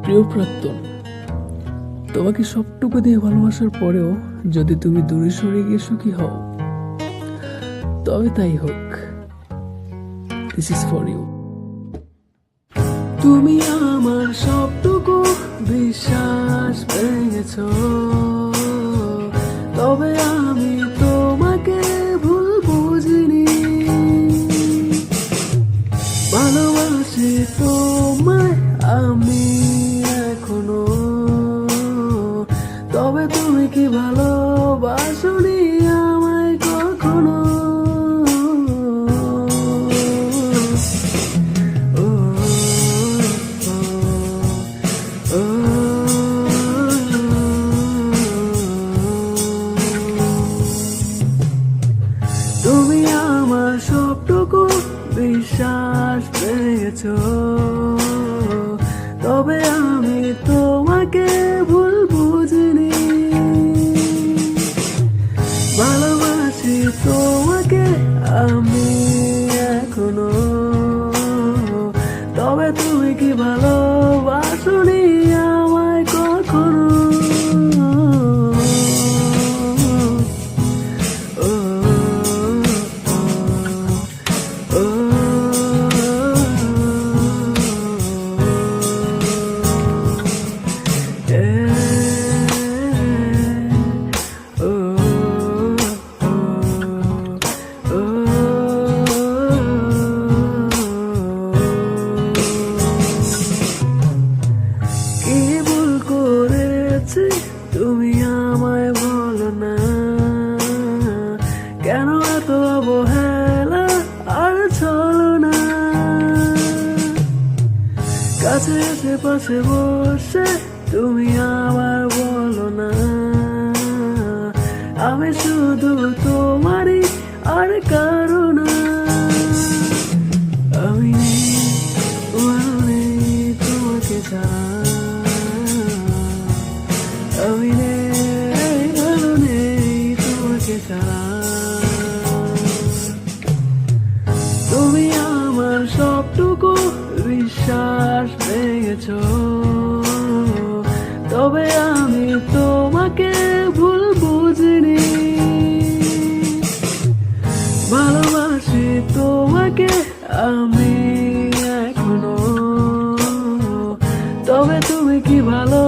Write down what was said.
প্রিয় প্রাক্তন, তোমাকে সবটুকু দিয়ে ভালোবাসার পরেও যদি তুমি দূরে সরে গিয়ে সুখী হও, তবে তাই হোক। This is for you. তুমি আমার সবটুকু বিশ্বাস ভেঙেছ, তবে আমি তোমাকে ভুল বুঝিনি। ভালোবাসি তোমায় আমি এখনো, তবে তুমি কি ভালোবাসোনি আমায় কখনো? ও, ও, ও, তুমি আমার সবটুকু বিশ্বাস পেয়েছ, তবে আমি তোমাকে ভুল বুঝিনি। ভালোবাসি তোমাকে আমি এখনো, তবে তুমি কি ভালোবাসোনি আমায় কখনো? ও, ও, ও, কি ভুল করেছি তুমি আমায় বলো না, কেন এত অবহেলা আর ছলো না? কাছে এসে পাশে বসে তুমি আবার বলো না, আমি শুধু তোমারই আর কারো না। আমি নেই, ভালো নেই তোমাকে ছাড়া, আমি নেই, ভালো নেই তোমাকে ছাড়া। তুমি আমার সবটুকু বিশ্বাস ভেঙেছ, তবে আমি তোমাকে ভুল বুঝিনি। ভালোবাসি তোমাকে আমি এখনো, তবে তুমি কি ভালো